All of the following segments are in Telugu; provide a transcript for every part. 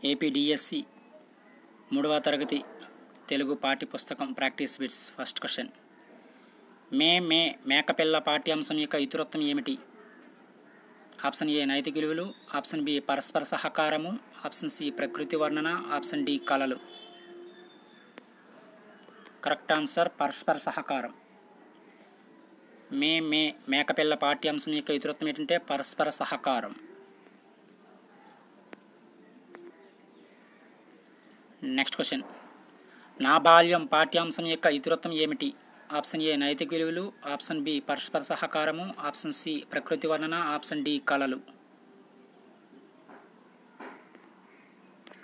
ఏపీడిఎస్సి 3వ తరగతి తెలుగు పాఠ్యపుస్తకం ప్రాక్టీస్ బిట్స్. First question. మేకపిల్ల పాఠ్యాంశం యొక్క ఇతివృత్తం ఏమిటి? ఆప్షన్ ఏ నైతిక విలువలు, ఆప్షన్ బి పరస్పర సహకారము, ఆప్షన్ సి ప్రకృతి వర్ణన, ఆప్షన్ డి కళలు. కరెక్ట్ ఆన్సర్ పరస్పర సహకారం. మేకపిల్ల పాఠ్యాంశం యొక్క ఇతివృత్తం ఏంటంటే పరస్పర సహకారం. Next question. నా బాల్యం పాఠ్యాంశం యొక్క ఇతివృత్తం ఏమిటి? ఆప్షన్ ఏ నైతిక విలువలు, ఆప్షన్ బి పరస్పర సహకారము, ఆప్షన్ సి ప్రకృతి వర్ణన, ఆప్షన్ డి కళలు.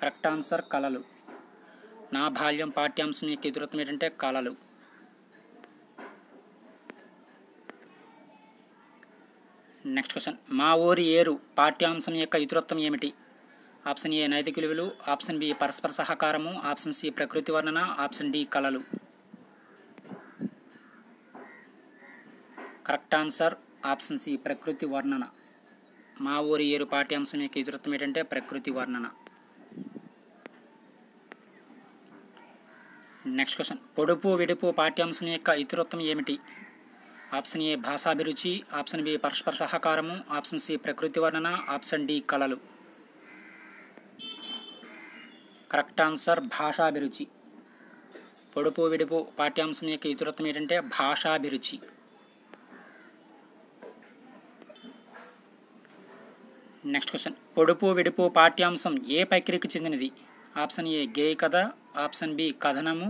కరెక్ట్ ఆన్సర్ కళలు. నా బాల్యం పాఠ్యాంశం యొక్క ఇతివృత్తం ఏంటంటే కళలు. Next question. మా ఊరి ఏరు పాఠ్యాంశం యొక్క ఇతివృత్తం ఏమిటి? ఆప్షన్ ఏ నైతిక విలువలు, ఆప్షన్ బి పరస్పర సహకారము, ఆప్షన్ సి ప్రకృతి వర్ణన, ఆప్షన్ డి కళలు. కరెక్ట్ ఆన్సర్ ఆప్షన్ సి ప్రకృతి వర్ణన. మా ఊరి ఏరు పాఠ్యాంశం యొక్క ఇతివృత్తం ఏంటంటే ప్రకృతి వర్ణన. Next question. పొడుపు విడుపు పాఠ్యాంశం యొక్క ఇతివృత్తం ఏమిటి? ఆప్షన్ ఏ భాషాభిరుచి, ఆప్షన్ బి పరస్పర సహకారము, ఆప్షన్ సి ప్రకృతి వర్ణన, ఆప్షన్ డి కళలు. కరెక్ట్ ఆన్సర్ భాషాభిరుచి. పొడుపు విడుపు పాఠ్యాంశం యొక్క ఇతివృత్తం ఏంటంటే భాషాభిరుచి. Next question. పొడుపు విడుపు పాఠ్యాంశం ఏ ప్రక్రియకు చెందినది? ఆప్షన్ ఏ గేయ కథ, ఆప్షన్ బి కథనము,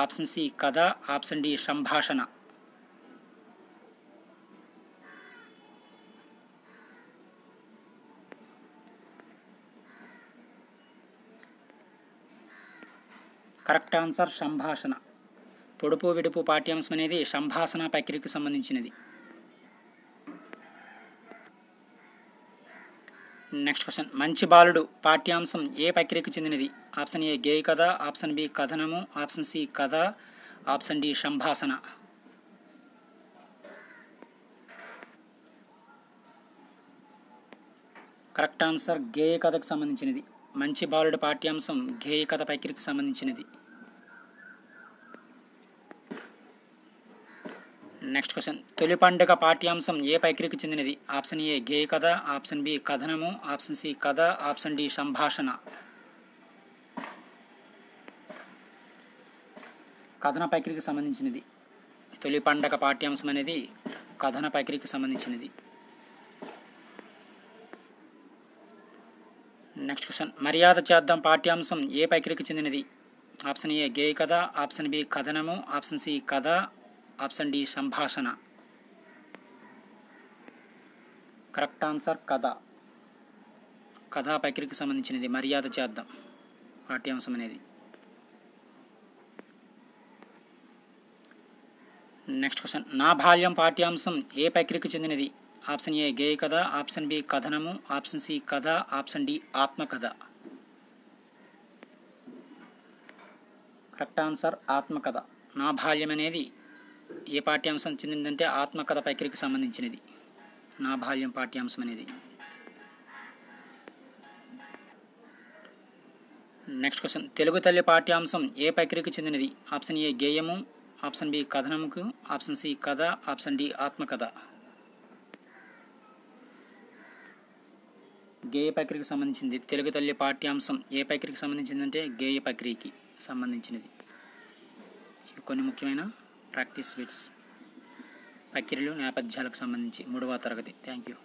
ఆప్షన్ సి కథ, ఆప్షన్ డి సంభాషణ. కరెక్ట్ ఆన్సర్ సంభాషణ. పొడుపు విడుపు పాఠ్యాంశం అనేది సంభాషణ ప్రక్రియకు సంబంధించినది. Next question. మంచి బాలుడు పాఠ్యాంశం ఏ ప్రక్రియకు చెందినది? ఆప్షన్ ఏ గేయ కథ, ఆప్షన్ బి కథనము, ఆప్షన్ సి కథ, ఆప్షన్ డి సంభాషణ. కరెక్ట్ ఆన్సర్ గేయ కథకు సంబంధించినది. మంచి బాలుడు పాఠ్యాంశం గేయ కథ ప్రక్రియకు సంబంధించినది. Next question. తొలి పండుగ పాఠ్యాంశం ఏ ప్రక్రియకు చెందినది? ఆప్షన్ ఏ గేయ కథ, ఆప్షన్ బి కథనము, ఆప్షన్ సి కథ, ఆప్షన్ డి సంభాషణ. కథన ప్రక్రియకు సంబంధించినది. తొలి పండుగ పాఠ్యాంశం అనేది కథన ప్రక్రియకు సంబంధించినది. Next question. మర్యాద చేద్దాం పాఠ్యాంశం ఏ ప్రక్రియకు చెందినది? ఆప్షన్ ఏ గేయ కథ, ఆప్షన్ బి కథనము, ఆప్షన్ సి కథ, ఆప్షన్ డి సంభాషణ. కరెక్ట్ ఆన్సర్ కథ. కథా ప్రక్రియకు సంబంధించినది మర్యాద చేద్దాం పాఠ్యాంశం అనేది. Next question. నా బాల్యం పాఠ్యాంశం ఏ ప్రక్రియకు చెందినది? ఆప్షన్ ఏ గేయ కథ, ఆప్షన్ బి కథనము, ఆప్షన్ సి కథ, ఆప్షన్ డి ఆత్మకథ. కరెక్ట్ ఆన్సర్ ఆత్మకథ. నా బాల్యం అనేది ఏ పాఠ్యాంశం చెందిందంటే ఆత్మకథ ప్రక్రియకు సంబంధించినది. నా బాల్యం పాఠ్యాంశం అనేది. Next question. తెలుగు తల్లి పాఠ్యాంశం ఏ ప్రక్రియకు చెందినది? ఆప్షన్ ఏ గేయము, ఆప్షన్ బి కథనముకు, ఆప్షన్ సి కథ, ఆప్షన్ డి ఆత్మకథ. గేయ ప్రక్రియకు సంబంధించింది. తెలుగు తల్లి పాఠ్యాంశం ఏ ప్రక్రియకు సంబంధించిందంటే గేయ ప్రక్రియకి సంబంధించినది. కొన్ని ముఖ్యమైన ప్రాక్టీస్ బిట్స్ ప్రక్రియలు నేపథ్యాలకు సంబంధించి 3వ తరగతి. Thank you.